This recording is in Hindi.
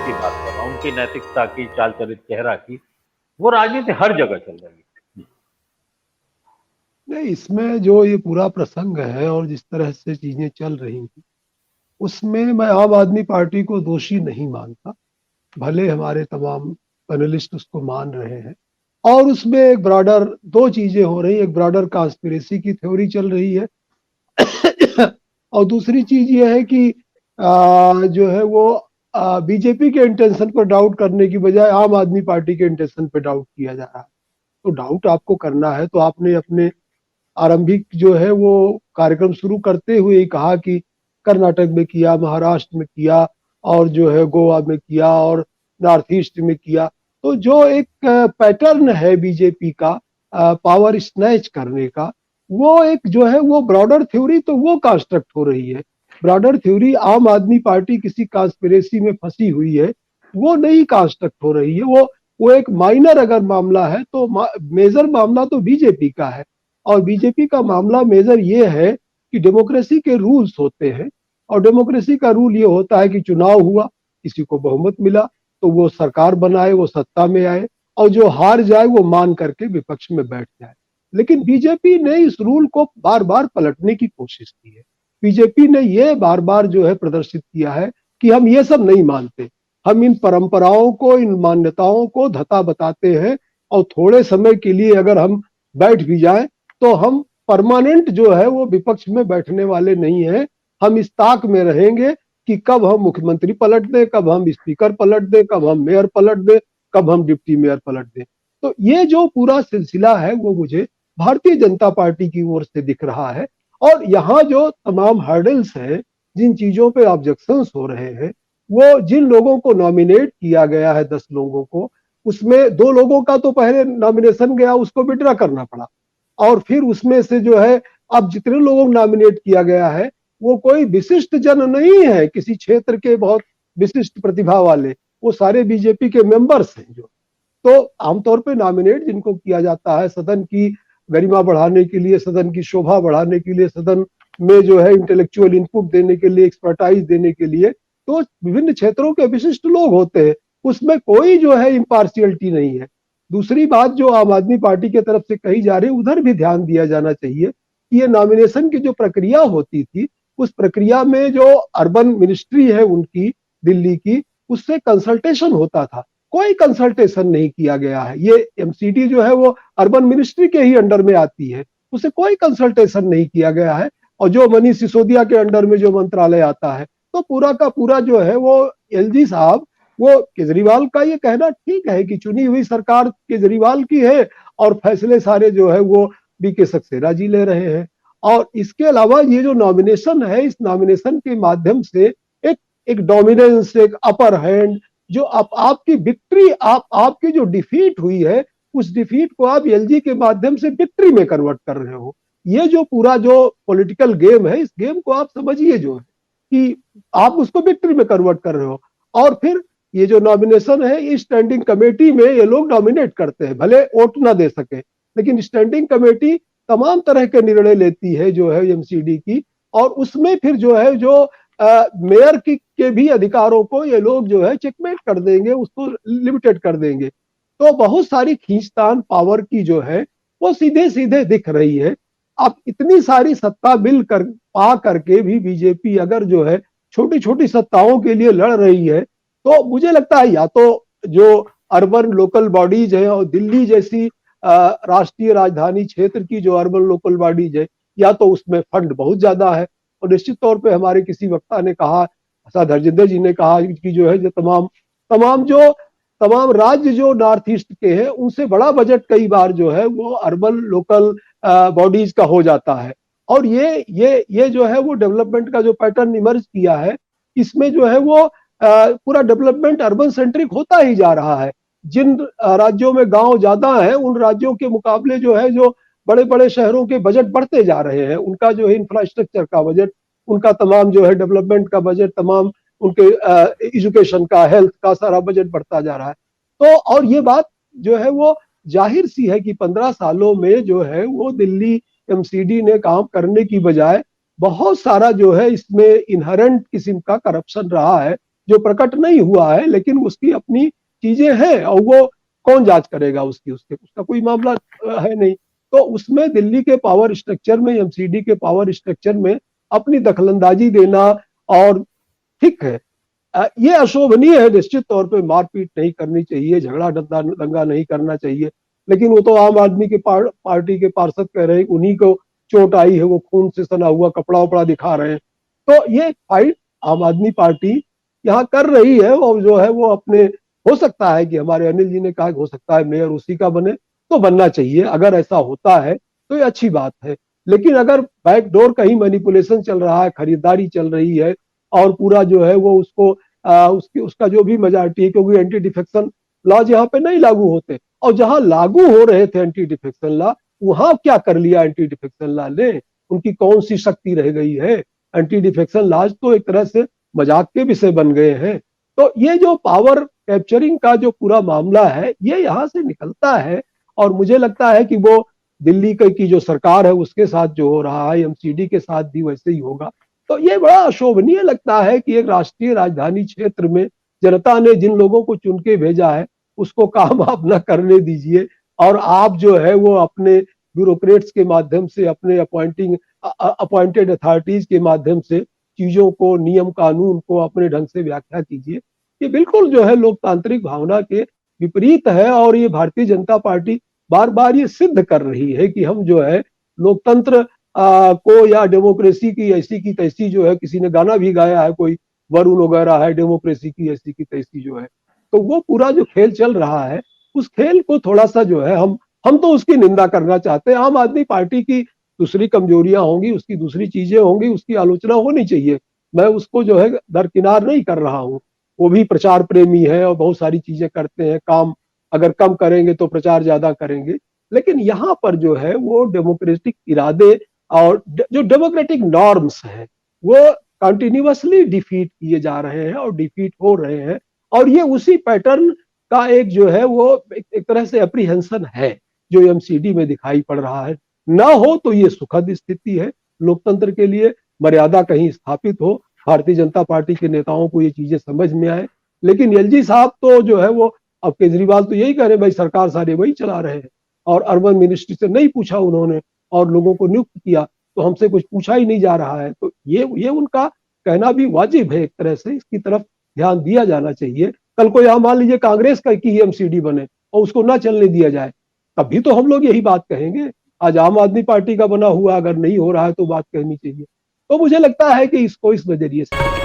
की बात कर रहा हूँ, उनकी नैतिकता की, चाल चरित चेहरा की, वो राजनीति हर जगह चल रही है। नहीं, इसमें जो ये पूरा प्रसंग है और जिस तरह से चीजें चल रही हैं, उसमें मैं आम आदमी पार्टी को दोषी नहीं मानता। भले हमारे तमाम पैनलिस्ट उसको मान रहे हैं, और उसमें एक ब्रॉडर दो चीजें हो रही, एक ब्रॉडर कॉन्स्पिरेसी की थ्योरी चल रही है और दूसरी चीज ये है कि जो है वो बीजेपी के इंटेंशन पर डाउट करने की बजाय आम आदमी पार्टी के इंटेंशन पर डाउट किया जा रहा है। तो डाउट आपको करना है तो आपने अपने आरंभिक जो है वो कार्यक्रम शुरू करते हुए ही कहा कि कर्नाटक में किया, महाराष्ट्र में किया, और जो है गोवा में किया, और नॉर्थ ईस्ट में किया। तो जो एक पैटर्न है बीजेपी का पावर स्नैच करने का, वो एक जो है वो ब्रॉडर थ्योरी तो वो कंस्ट्रक्ट हो रही है। ब्रॉडर थ्योरी आम आदमी पार्टी किसी कॉन्स्पिरेसी में फंसी हुई है, वो नहीं कंस्ट्रक्ट हो रही है। वो एक माइनर अगर मामला है तो मेजर मामला तो बीजेपी का है। और बीजेपी का मामला मेजर ये है कि डेमोक्रेसी के रूल्स होते हैं, और डेमोक्रेसी का रूल ये होता है कि चुनाव हुआ, किसी को बहुमत मिला तो वो सरकार बनाए, वो सत्ता में आए, और जो हार जाए वो मान करके विपक्ष में बैठ जाए। लेकिन बीजेपी ने इस रूल को बार बार पलटने की कोशिश की है। बीजेपी ने ये बार बार जो है प्रदर्शित किया है कि हम ये सब नहीं मानते, हम इन परंपराओं को, इन मान्यताओं को धता बताते हैं, और थोड़े समय के लिए अगर हम बैठ भी जाएं तो हम परमानेंट जो है वो विपक्ष में बैठने वाले नहीं है। हम इस ताक में रहेंगे कि कब हम मुख्यमंत्री पलट दें, कब हम स्पीकर पलट दें, कब हम मेयर पलट दें, कब हम डिप्टी मेयर पलट दें। तो ये जो पूरा सिलसिला है वो मुझे भारतीय जनता पार्टी की ओर से दिख रहा है। और यहाँ जो तमाम हर्डल्स हैं, जिन चीजों पे ऑब्जेक्शंस हो रहे हैं, वो जिन लोगों को नॉमिनेट किया गया है 10 लोगों को, उसमें 2 लोगों का तो पहले नॉमिनेशन गया, उसको विड्रा करना पड़ा। और फिर उसमें से जो है अब जितने लोगों को नॉमिनेट किया गया है वो कोई विशिष्ट जन नहीं है, किसी क्षेत्र के बहुत विशिष्ट प्रतिभा वाले, वो सारे बीजेपी के मेंबर्स हैं। जो तो आमतौर पे नॉमिनेट जिनको किया जाता है सदन की गरिमा बढ़ाने के लिए, सदन की शोभा बढ़ाने के लिए, सदन में जो है इंटेलेक्चुअल इनपुट देने के लिए, एक्सपर्टाइज देने के लिए, तो विभिन्न क्षेत्रों के विशिष्ट लोग होते हैं। उसमें कोई जो है इम्पार्शियलिटी नहीं है। दूसरी बात जो आम आदमी पार्टी की तरफ से कही जा रही है, उधर भी ध्यान दिया जाना चाहिए कि ये नॉमिनेशन की जो प्रक्रिया होती थी, उस प्रक्रिया में जो अर्बन मिनिस्ट्री है उनकी, दिल्ली की, उससे कंसल्टेशन होता था। कोई कंसल्टेशन नहीं किया गया है। ये एमसीडी जो है वो अर्बन मिनिस्ट्री के ही अंडर में आती है, उसे कोई कंसल्टेशन नहीं किया गया है। और जो मनीष सिसोदिया के अंडर में जो मंत्रालय आता है, तो पूरा का पूरा जो है वो एलजी साहब, वो केजरीवाल का ये कहना ठीक है कि चुनी हुई सरकार केजरीवाल की है और फैसले सारे जो है वो बीके सक्सेना जी ले रहे हैं। और इसके अलावा ये जो नॉमिनेशन है, इस नॉमिनेशन के माध्यम से एक एक डोमिनेंस, एक अपर हैंड, जो आपकी विक्ट्री, आपकी जो डिफीट हुई है, उस डिफीट को आप एलजी के माध्यम से विक्ट्री में कन्वर्ट कर रहे हो। ये जो पूरा जो पॉलिटिकल गेम है, इस गेम को आप समझिए जो है कि आप उसको विक्ट्री में कन्वर्ट कर रहे हो। और फिर ये जो नॉमिनेशन है, इस स्टैंडिंग कमेटी में ये लोग नॉमिनेट करते हैं, भले वोट ना दे सके, लेकिन स्टैंडिंग कमेटी तमाम तरह के निर्णय लेती है जो है एमसीडी की। और उसमें फिर जो है जो मेयर की के भी अधिकारों को ये लोग जो है चेकमेट कर देंगे, उसको लिमिटेड कर देंगे। तो बहुत सारी खींचतान पावर की जो है वो सीधे सीधे दिख रही है। अब इतनी सारी सत्ता मिल कर पा करके भी बीजेपी अगर जो है छोटी छोटी सत्ताओं के लिए लड़ रही है, तो मुझे लगता है या तो जो अर्बन लोकल बॉडीज है और दिल्ली जैसी राष्ट्रीय राजधानी क्षेत्र की जो अर्बन लोकल बॉडीज है, या तो उसमें फंड बहुत ज्यादा है। और निश्चित तौर पे हमारे किसी वक्ता ने कहा, शायद हरजिंदर जी ने कहा कि जो है जो तमाम तमाम जो तमाम राज्य जो नॉर्थ ईस्ट के हैं, उनसे बड़ा बजट कई बार जो है वो अर्बन लोकल बॉडीज का हो जाता है। और ये जो है वो डेवलपमेंट का जो पैटर्न इमर्ज किया है, इसमें जो है वो पूरा डेवलपमेंट अर्बन सेंट्रिक होता ही जा रहा है। जिन राज्यों में गांव ज्यादा है, उन राज्यों के मुकाबले जो है जो बड़े बड़े शहरों के बजट बढ़ते जा रहे हैं, उनका जो है इंफ्रास्ट्रक्चर का बजट, उनका तमाम जो है डेवलपमेंट का बजट, तमाम उनके एजुकेशन का, हेल्थ का सारा बजट बढ़ता जा रहा है। तो और ये बात जो है वो जाहिर सी है कि 15 सालों में जो है वो दिल्ली एमसीडी ने काम करने की बजाय बहुत सारा जो है इसमें इनहेरेंट किस्म का करप्शन रहा है, जो प्रकट नहीं हुआ है, लेकिन उसकी अपनी चीजें हैं और वो कौन जांच करेगा उसकी, उसका कोई मामला है नहीं। तो उसमें दिल्ली के पावर स्ट्रक्चर में, एमसीडी के पावर स्ट्रक्चर में अपनी दखलंदाजी देना और ठीक है, ये अशोभनीय है। निश्चित तौर पे मारपीट नहीं करनी चाहिए, झगड़ा दंगा नहीं करना चाहिए, लेकिन वो तो आम आदमी के पार्टी के पार्षद कह रहे हैं, उन्हीं को चोट आई है, वो खून से सना हुआ कपड़ा वपड़ा दिखा रहे हैं। तो ये फाइट आम आदमी पार्टी यहाँ कर रही है और जो है वो अपने, हो सकता है कि हमारे अनिल जी ने कहा हो सकता है मेयर उसी का बने, तो बनना चाहिए। अगर ऐसा होता है तो ये अच्छी बात है, लेकिन अगर बैकडोर कहीं मैनिपुलेशन चल रहा है, खरीदारी चल रही है और पूरा जो है वो उसको उसका जो भी मेजॉरिटी है, क्योंकि एंटी डिफेक्शन लॉज यहाँ पे नहीं लागू होते, और जहां लागू हो रहे थे एंटी डिफेक्शन लॉ, वहां क्या कर लिया एंटी डिफेक्शन लॉ ने, उनकी कौन सी शक्ति रह गई है। एंटी डिफेक्शन लॉज तो एक तरह से मजाक के विषय बन गए हैं। तो ये जो पावर कैप्चरिंग का जो पूरा मामला है, ये यहाँ से निकलता है और मुझे लगता है कि वो दिल्ली की जो सरकार है उसके साथ जो हो रहा है, एमसीडी के साथ भी वैसे ही होगा। तो ये बड़ा अशोभनीय लगता है कि एक राष्ट्रीय राजधानी क्षेत्र में जनता ने जिन लोगों को चुन के भेजा है उसको काम आप न करने दीजिए, और आप जो है वो अपने ब्यूरोक्रेट्स के माध्यम से, अपने अपॉइंटेड अथॉरिटीज के माध्यम से चीजों को, नियम कानून को अपने ढंग से व्याख्या कीजिए। ये बिल्कुल जो है लोकतांत्रिक भावना के विपरीत है, और ये भारतीय जनता पार्टी बार बार ये सिद्ध कर रही है कि हम जो है लोकतंत्र को या डेमोक्रेसी की ऐसी की तैसी, जो है किसी ने गाना भी गाया है, कोई वरुण वगैरह है, डेमोक्रेसी की ऐसी की तैसी जो है, तो वो पूरा जो खेल चल रहा है उस खेल को थोड़ा सा जो है हम तो उसकी निंदा करना चाहते हैं। आम आदमी पार्टी की दूसरी कमजोरियां होंगी, उसकी दूसरी चीजें होंगी, उसकी आलोचना होनी चाहिए, मैं उसको जो है दरकिनार नहीं कर रहा हूँ। वो भी प्रचार प्रेमी है और बहुत सारी चीजें करते हैं, काम अगर कम करेंगे तो प्रचार ज्यादा करेंगे, लेकिन यहाँ पर जो है वो डेमोक्रेटिक इरादे और जो डेमोक्रेटिक नॉर्म्स हैं वो कंटिन्यूअसली डिफीट किए जा रहे हैं और डिफीट हो रहे हैं, और ये उसी पैटर्न का एक जो है वो एक तरह से अप्रीहेंशन है जो एमसीडी में दिखाई पड़ रहा है। ना हो तो ये सुखद स्थिति है लोकतंत्र के लिए, मर्यादा कहीं स्थापित हो, भारतीय जनता पार्टी के नेताओं को ये चीजें समझ में आए। लेकिन एलजी साहब तो जो है वो, अब केजरीवाल तो यही कह रहे भाई सरकार सारे वही चला रहे हैं, और अर्बन मिनिस्ट्री से नहीं पूछा उन्होंने और लोगों को नियुक्त किया, तो हमसे कुछ पूछा ही नहीं जा रहा है। तो ये उनका कहना भी वाजिब है, एक तरह से इसकी तरफ ध्यान दिया जाना चाहिए। कल को यहाँ मान लीजिए कांग्रेस का की एमसीडी बने और उसको ना चलने दिया जाए, तभी तो हम लोग यही बात कहेंगे। आज आम आदमी पार्टी का बना हुआ अगर नहीं हो रहा है तो बात कहनी चाहिए। तो मुझे लगता है कि इसको इस नजरिए से